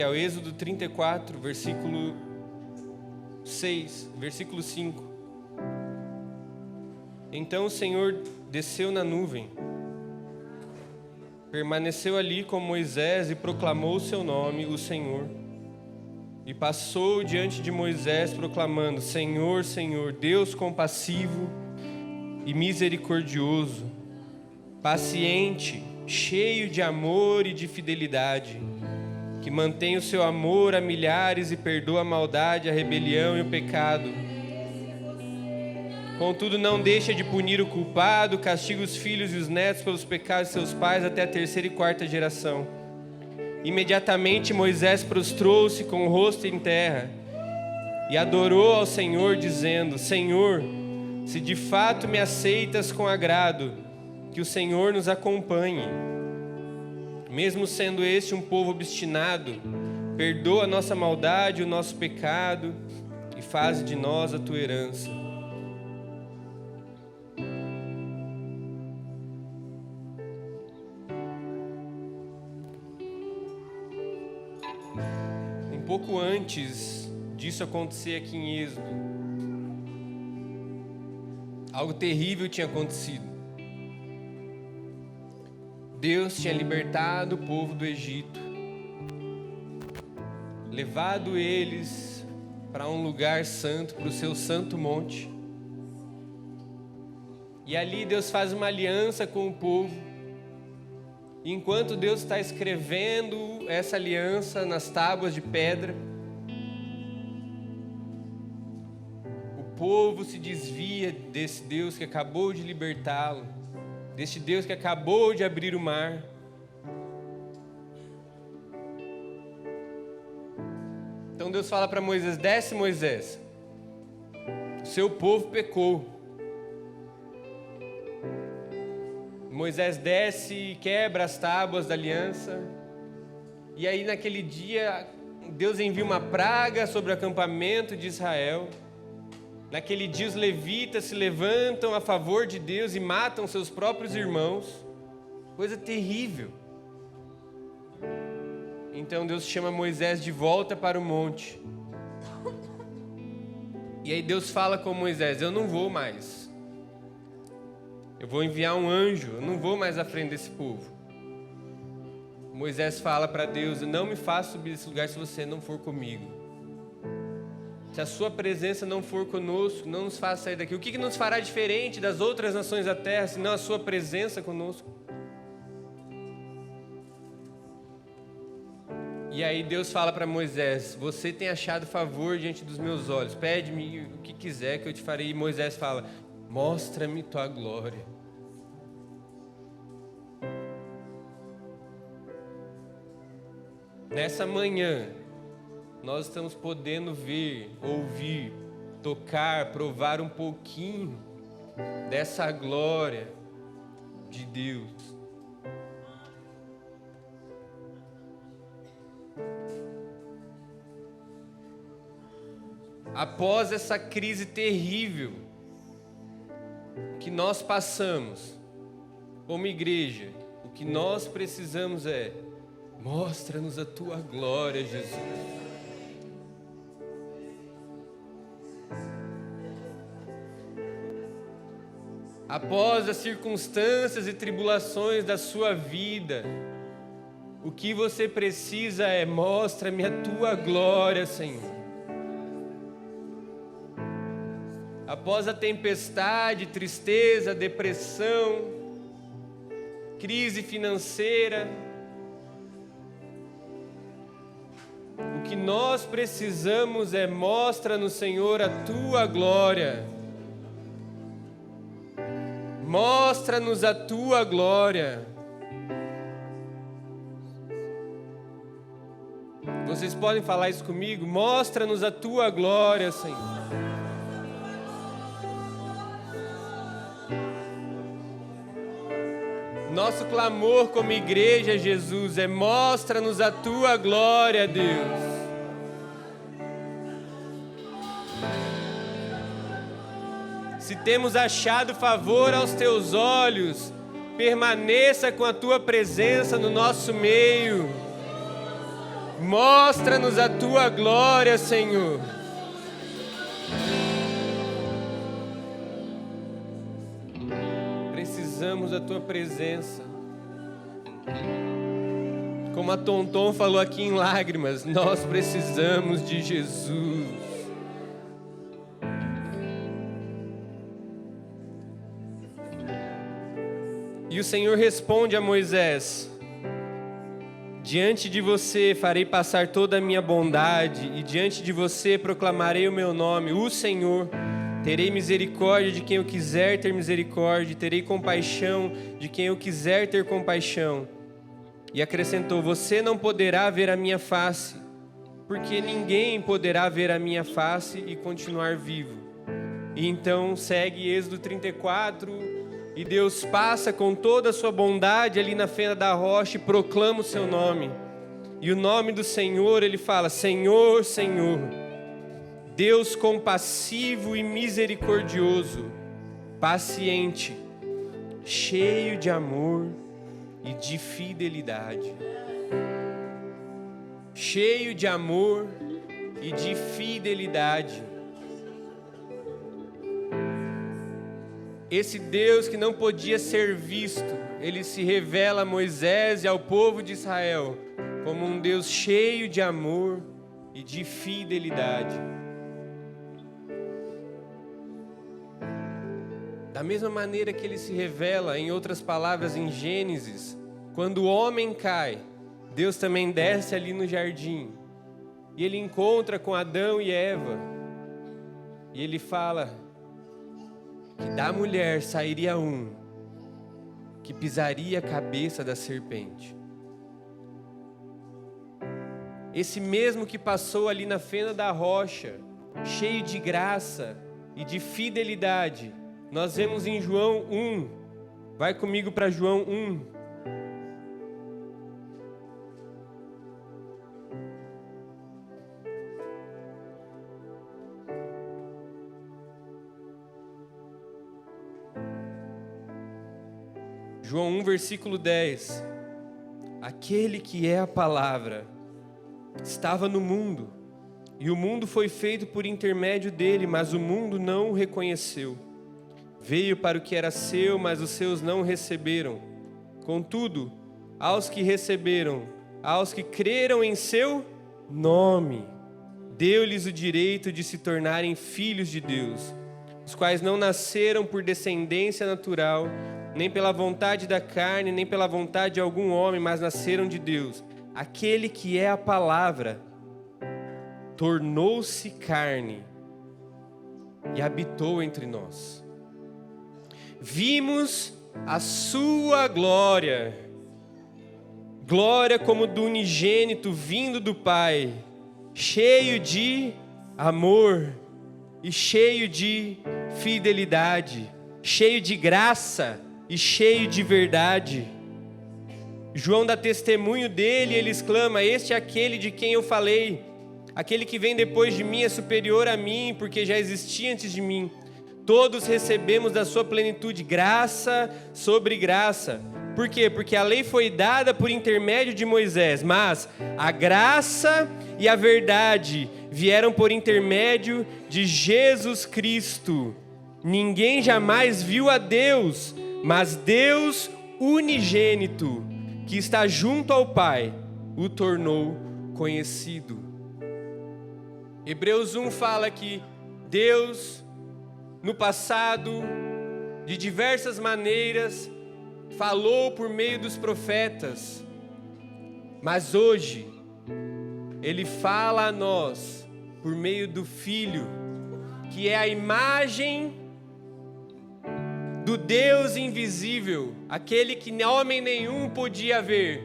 É o Êxodo 34, versículo 5. Então o Senhor desceu na nuvem, permaneceu ali com Moisés e proclamou o seu nome, o Senhor. E passou diante de Moisés proclamando: Senhor, Senhor, Deus compassivo e misericordioso, paciente, cheio de amor e de fidelidade, que mantém o seu amor a milhares e perdoa a maldade, a rebelião e o pecado. Contudo, não deixa de punir o culpado, castiga os filhos e os netos pelos pecados de seus pais até a terceira e quarta geração. Imediatamente Moisés prostrou-se com o rosto em terra e adorou ao Senhor, dizendo: Senhor, se de fato me aceitas com agrado, que o Senhor nos acompanhe. Mesmo sendo este um povo obstinado, perdoa a nossa maldade e o nosso pecado e faz de nós a tua herança. Um pouco antes disso acontecer aqui em Êxodo, algo terrível tinha acontecido. Deus tinha libertado o povo do Egito, levado eles para um lugar santo, para o seu santo monte. E ali Deus faz uma aliança com o povo. E enquanto Deus está escrevendo essa aliança nas tábuas de pedra, o povo se desvia desse Deus que acabou de libertá-lo, deste Deus que acabou de abrir o mar. Então Deus fala para Moisés: desce, Moisés, o seu povo pecou. Moisés desce e quebra as tábuas da aliança. E aí naquele dia Deus envia uma praga sobre o acampamento de Israel. Naquele dia os levitas se levantam a favor de Deus e matam seus próprios irmãos. Coisa terrível. Então Deus chama Moisés de volta para o monte. E aí Deus fala com Moisés: eu não vou mais. Eu vou enviar um anjo, eu não vou mais à frente desse povo. Moisés fala para Deus: não me faça subir desse lugar se você não for comigo. Se a sua presença não for conosco, não nos faça sair daqui. O que nos fará diferente das outras nações da terra, senão a sua presença conosco? E aí Deus fala para Moisés: você tem achado favor diante dos meus olhos, pede-me o que quiser que eu te farei. E Moisés fala: mostra-me tua glória. Nessa manhã nós estamos podendo ver, ouvir, tocar, provar um pouquinho dessa glória de Deus. Após essa crise terrível que nós passamos como igreja, o que nós precisamos é: mostra-nos a tua glória, Jesus. Após as circunstâncias e tribulações da sua vida, o que você precisa é: mostra-me a tua glória, Senhor. Após a tempestade, tristeza, depressão, crise financeira, o que nós precisamos é: mostra-nos, Senhor, a tua glória. Mostra-nos a tua glória. Vocês podem falar isso comigo? Mostra-nos a tua glória, Senhor. Nosso clamor como igreja, Jesus, é: mostra-nos a tua glória, Deus. Se temos achado favor aos teus olhos, permaneça com a tua presença no nosso meio. Mostra-nos a tua glória, Senhor. Precisamos da tua presença. Como a Tonton falou aqui em lágrimas, nós precisamos de Jesus. E o Senhor responde a Moisés: diante de você farei passar toda a minha bondade, e diante de você proclamarei o meu nome, o Senhor. Terei misericórdia de quem eu quiser ter misericórdia, terei compaixão de quem eu quiser ter compaixão. E acrescentou: você não poderá ver a minha face, porque ninguém poderá ver a minha face e continuar vivo. E então segue Êxodo 34, e Deus passa com toda a sua bondade ali na fenda da rocha e proclama o seu nome. E o nome do Senhor, ele fala: Senhor, Senhor, Deus compassivo e misericordioso, paciente, cheio de amor e de fidelidade. Cheio de amor e de fidelidade. Esse Deus que não podia ser visto, ele se revela a Moisés e ao povo de Israel como um Deus cheio de amor e de fidelidade. Da mesma maneira que ele se revela, em outras palavras, em Gênesis, quando o homem cai, Deus também desce ali no jardim, e ele encontra com Adão e Eva, e ele fala que da mulher sairia um, que pisaria a cabeça da serpente. Esse mesmo que passou ali na fenda da rocha, cheio de graça e de fidelidade, nós vemos em João 1, vai comigo para João 1. João 1, versículo 10. Aquele que é a palavra estava no mundo, e o mundo foi feito por intermédio dele, mas o mundo não o reconheceu. Veio para o que era seu, mas os seus não o receberam. Contudo, aos que receberam, aos que creram em seu nome, deu-lhes o direito de se tornarem filhos de Deus, os quais não nasceram por descendência natural, nem pela vontade da carne, nem pela vontade de algum homem, mas nasceram de Deus. Aquele que é a palavra tornou-se carne e habitou entre nós. Vimos a sua glória, glória como do unigênito vindo do Pai, cheio de amor e cheio de fidelidade, cheio de graça e cheio de verdade. João dá testemunho dele, ele exclama: este é aquele de quem eu falei, aquele que vem depois de mim é superior a mim, porque já existia antes de mim. Todos recebemos da sua plenitude graça sobre graça. Por quê? Porque a lei foi dada por intermédio de Moisés, mas a graça e a verdade vieram por intermédio de Jesus Cristo. Ninguém jamais viu a Deus, mas Deus unigênito, que está junto ao Pai, o tornou conhecido. Hebreus 1 fala que Deus, no passado, de diversas maneiras, falou por meio dos profetas, mas hoje, Ele fala a nós por meio do Filho, que é a imagem do Deus invisível, aquele que homem nenhum podia ver,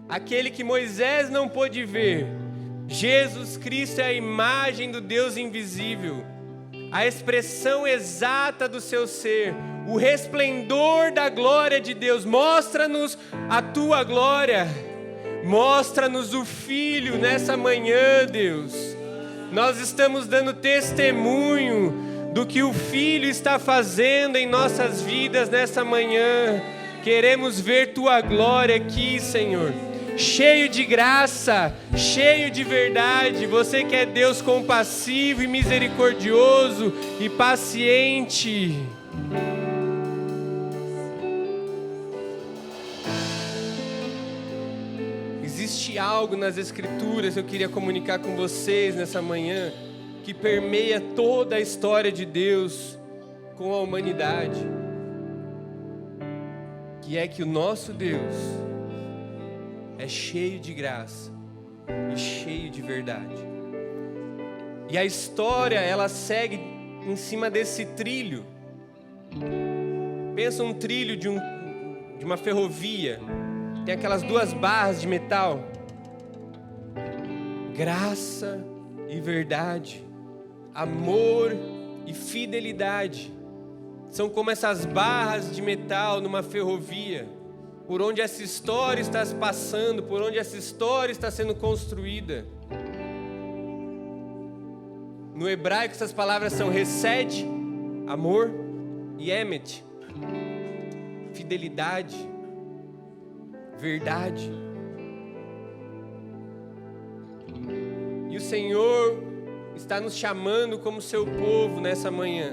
aquele que Moisés não pôde ver. Jesus Cristo é a imagem do Deus invisível, a expressão exata do seu ser, o resplendor da glória de Deus. Mostra-nos a tua glória, mostra-nos o Filho nessa manhã, Deus. Nós estamos dando testemunho do que o Filho está fazendo em nossas vidas nessa manhã. Queremos ver tua glória aqui, Senhor. cheio de graça, cheio de verdade. Você que é Deus compassivo e misericordioso e paciente. Existe algo nas Escrituras que eu queria comunicar com vocês nessa manhã, que permeia toda a história de Deus com a humanidade, que é que o nosso Deus é cheio de graça e cheio de verdade. E a história, ela segue em cima desse trilho. Pensa um trilho de uma ferrovia. Tem aquelas duas barras de metal. Graça e verdade, amor e fidelidade. São como essas barras de metal numa ferrovia, por onde essa história está passando, por onde essa história está sendo construída. No hebraico essas palavras são hesed, amor, e emet, fidelidade, verdade. E o Senhor está nos chamando como seu povo nessa manhã,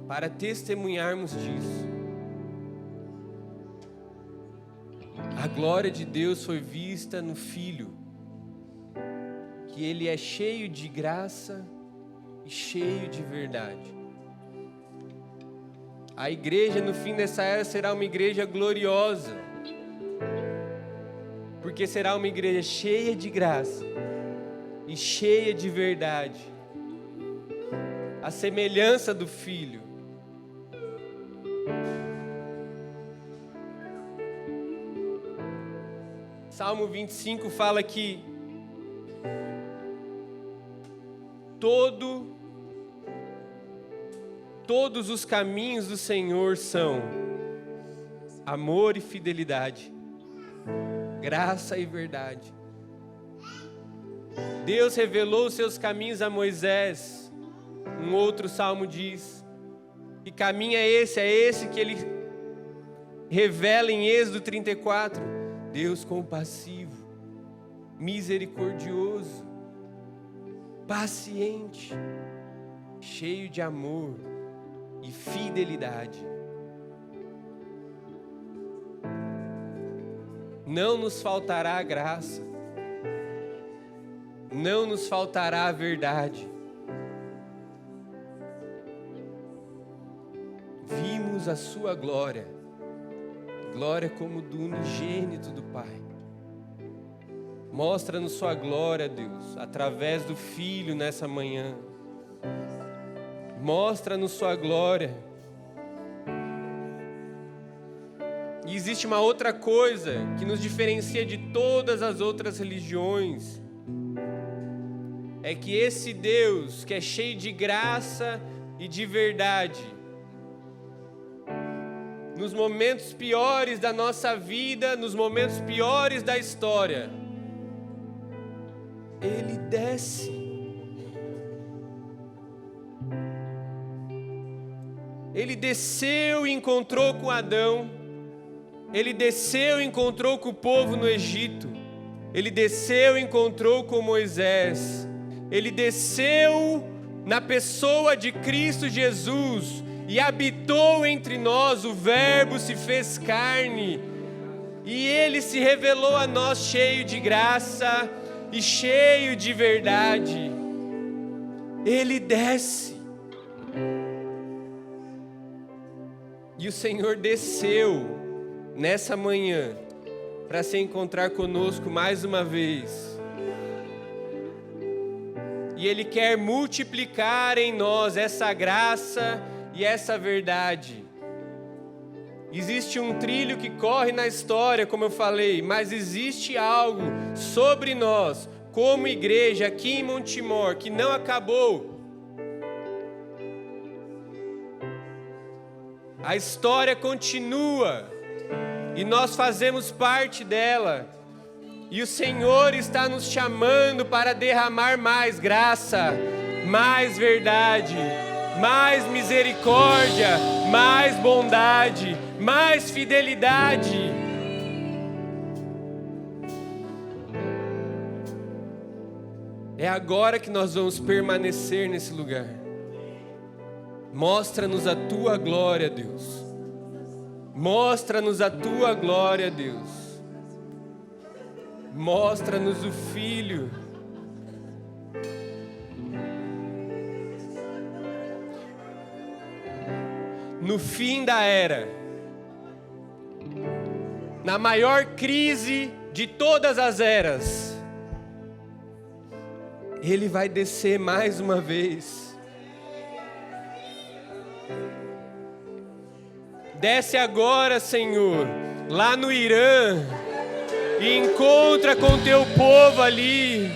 para testemunharmos disso. A glória de Deus foi vista no Filho, que Ele é cheio de graça e cheio de verdade. A igreja no fim dessa era será uma igreja gloriosa, porque será uma igreja cheia de graça e cheia de verdade, a semelhança do Filho. Salmo 25 fala que todos os caminhos do Senhor são amor e fidelidade, graça e verdade. Deus revelou os seus caminhos a Moisés. Um outro salmo diz: que caminho é esse que ele revela em Êxodo 34. Deus compassivo, misericordioso, paciente, cheio de amor e fidelidade. Não nos faltará a graça, não nos faltará a verdade. Vimos a sua glória, glória como do unigênito do Pai. Mostra-nos sua glória, Deus, através do Filho nessa manhã. Mostra-nos sua glória. E existe uma outra coisa que nos diferencia de todas as outras religiões. É que esse Deus, que é cheio de graça e de verdade, nos momentos piores da nossa vida, nos momentos piores da história, Ele desce. Ele desceu e encontrou com Adão. Ele desceu e encontrou com o povo no Egito. Ele desceu e encontrou com Moisés. Ele desceu na pessoa de Cristo Jesus e habitou entre nós. O Verbo se fez carne e Ele se revelou a nós cheio de graça e cheio de verdade. Ele desce. E o Senhor desceu nessa manhã para se encontrar conosco mais uma vez. E Ele quer multiplicar em nós essa graça e essa verdade. Existe um trilho que corre na história, como eu falei, mas existe algo sobre nós, como igreja aqui em Montemor, que não acabou. A história continua e nós fazemos parte dela. E o Senhor está nos chamando para derramar mais graça, mais verdade, mais misericórdia, mais bondade, mais fidelidade. É agora que nós vamos permanecer nesse lugar. Mostra-nos a tua glória, Deus. Mostra-nos a tua glória, Deus. Mostra-nos o Filho. No fim da era, na maior crise de todas as eras, Ele vai descer mais uma vez. Desce agora, Senhor, lá no Irã, e encontra com teu povo ali.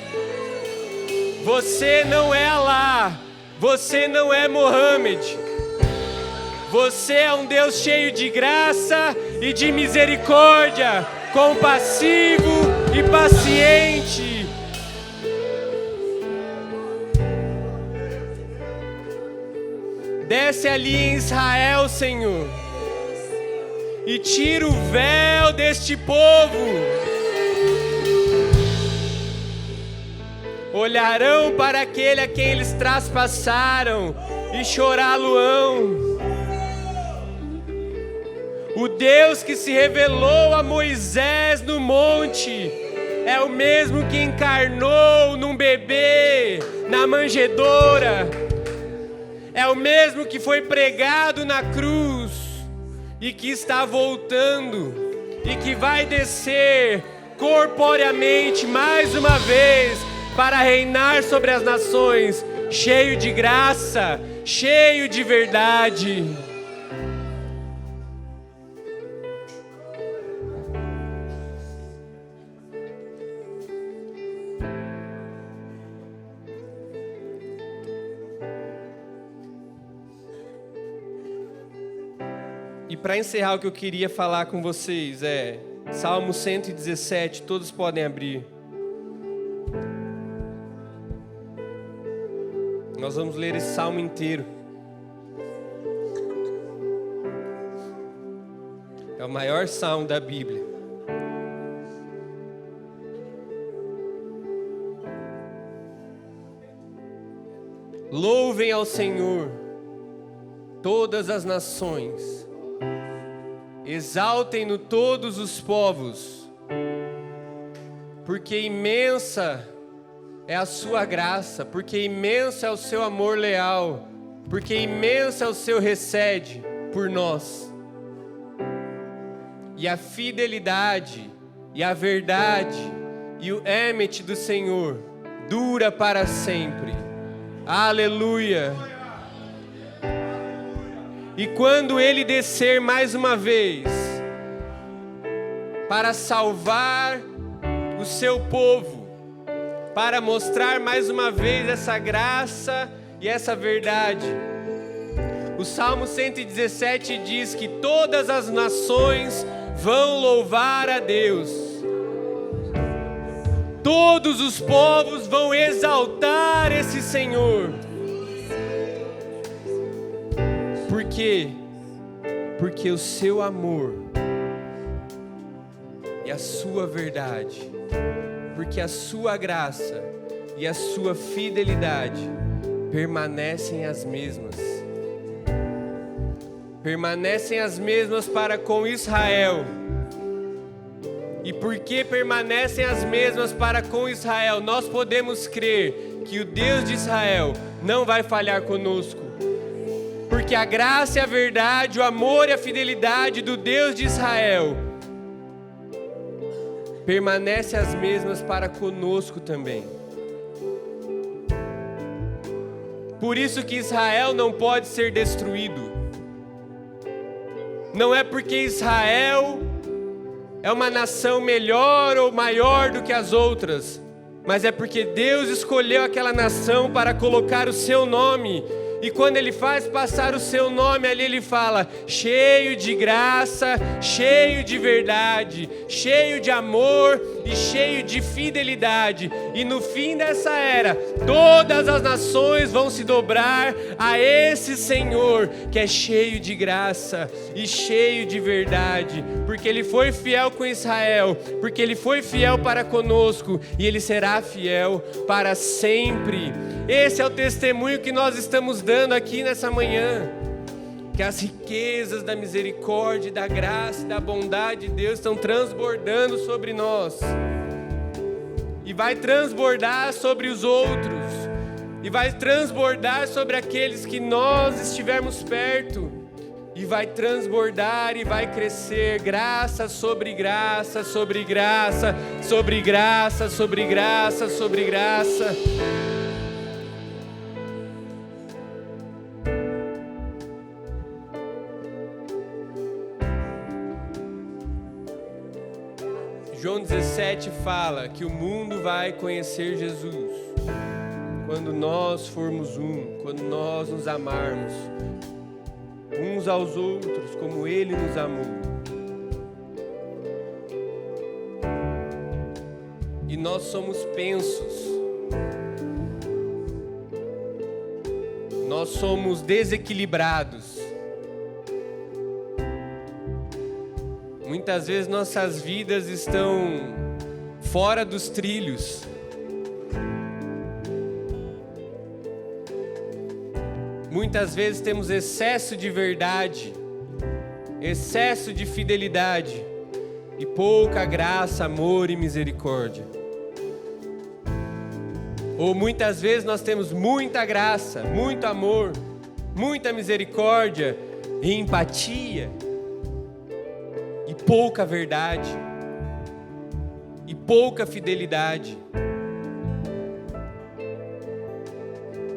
Você não é Alá, você não é Mohammed. Você é um Deus cheio de graça e de misericórdia, compassivo e paciente. Desce ali em Israel, Senhor, e tira o véu deste povo. Olharão para aquele a quem eles traspassaram e chorá-lo-ão. O Deus que se revelou a Moisés no monte é o mesmo que encarnou num bebê, na manjedoura. É o mesmo que foi pregado na cruz e que está voltando e que vai descer corporeamente mais uma vez para reinar sobre as nações, cheio de graça, cheio de verdade. E para encerrar, o que eu queria falar com vocês é Salmo 117, todos podem abrir. Nós vamos ler esse salmo inteiro. É o maior salmo da Bíblia. Louvem ao Senhor todas as nações. Exaltem-no todos os povos, porque imensa é a sua graça, porque imenso é o seu amor leal, porque imenso é o seu recede por nós. E a fidelidade, e a verdade, e o emet do Senhor dura para sempre. Aleluia! E quando Ele descer mais uma vez para salvar o seu povo, para mostrar mais uma vez essa graça e essa verdade, o Salmo 117 diz que todas as nações vão louvar a Deus. Todos os povos vão exaltar esse Senhor. Por quê? Porque o seu amor e a sua verdade, porque a sua graça e a sua fidelidade permanecem as mesmas. Permanecem as mesmas para com Israel. E porque permanecem as mesmas para com Israel, nós podemos crer que o Deus de Israel não vai falhar conosco. Porque a graça e a verdade, o amor e a fidelidade do Deus de Israel permanecem as mesmas para conosco também. Por isso que Israel não pode ser destruído. Não é porque Israel é uma nação melhor ou maior do que as outras, mas é porque Deus escolheu aquela nação para colocar o seu nome E quando Ele faz passar o seu nome ali, Ele fala: cheio de graça, cheio de verdade, cheio de amor e cheio de fidelidade. E no fim dessa era, todas as nações vão se dobrar a esse Senhor, que é cheio de graça e cheio de verdade, porque Ele foi fiel com Israel, porque Ele foi fiel para conosco, e Ele será fiel para sempre. Esse é o testemunho que nós estamos dando aqui nessa manhã, que as riquezas da misericórdia, da graça e da bondade de Deus estão transbordando sobre nós, e vai transbordar sobre os outros, e vai transbordar sobre aqueles que nós estivermos perto, e vai transbordar e vai crescer graça sobre graça, sobre graça, sobre graça, sobre graça, sobre graça. João 17 fala que o mundo vai conhecer Jesus quando nós formos um, quando nós nos amarmos uns aos outros como Ele nos amou. E nós somos pensos, nós somos desequilibrados. Muitas vezes nossas vidas estão fora dos trilhos. Muitas vezes temos excesso de verdade, excesso de fidelidade e pouca graça, amor e misericórdia. Ou muitas vezes nós temos muita graça, muito amor, muita misericórdia e empatia, e pouca verdade, e pouca fidelidade.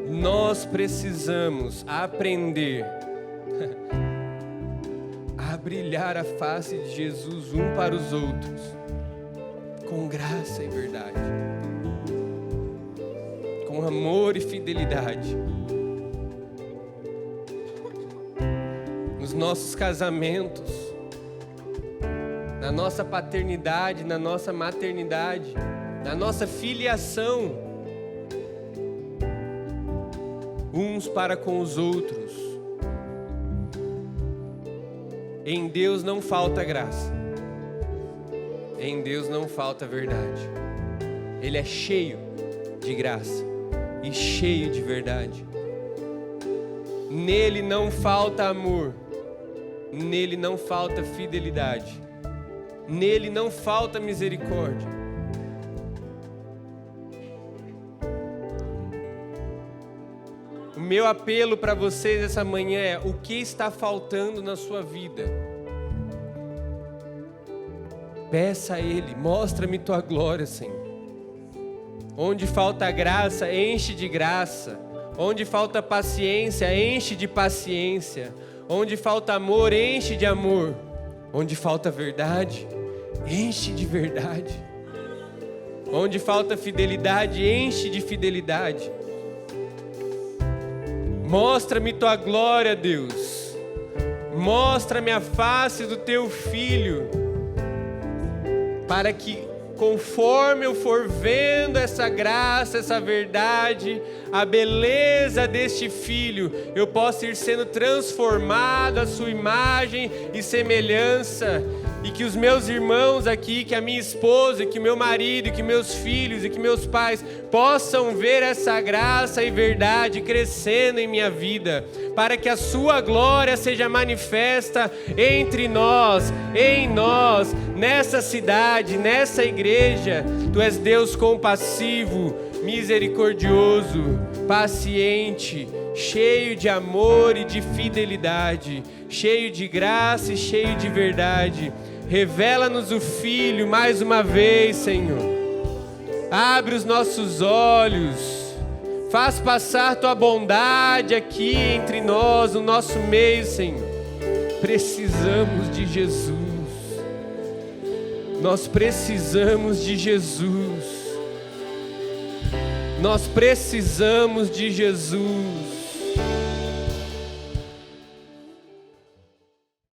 Nós precisamos aprender a brilhar a face de Jesus um para os outros, com graça e verdade, com amor e fidelidade. Nos nossos casamentos, na nossa paternidade, na nossa maternidade, na nossa filiação, uns para com os outros. Em Deus não falta graça, em Deus não falta verdade. Ele é cheio de graça e cheio de verdade. Nele não falta amor, nele não falta fidelidade, nele não falta misericórdia. O meu apelo para vocês essa manhã é: o que está faltando na sua vida? Peça a Ele, mostra-me tua glória, Senhor. Onde falta graça, enche de graça. Onde falta paciência, enche de paciência. Onde falta amor, enche de amor. Onde falta verdade, enche de verdade. Onde falta fidelidade, enche de fidelidade. Mostra-me tua glória, Deus. Mostra-me a face do teu Filho, para que, conforme eu for vendo essa graça, essa verdade, a beleza deste Filho, eu possa ir sendo transformado à sua imagem e semelhança, e que os meus irmãos aqui, que a minha esposa, que o meu marido, que meus filhos e que meus pais possam ver essa graça e verdade crescendo em minha vida, para que a sua glória seja manifesta entre nós, em nós, nessa cidade, nessa igreja. Tu és Deus compassivo, misericordioso, paciente, cheio de amor e de fidelidade, cheio de graça e cheio de verdade. Revela-nos o Filho mais uma vez, Senhor. Abre os nossos olhos, faz passar tua bondade aqui entre nós, no nosso meio, Senhor. Precisamos de Jesus. Nós precisamos de Jesus. Nós precisamos de Jesus.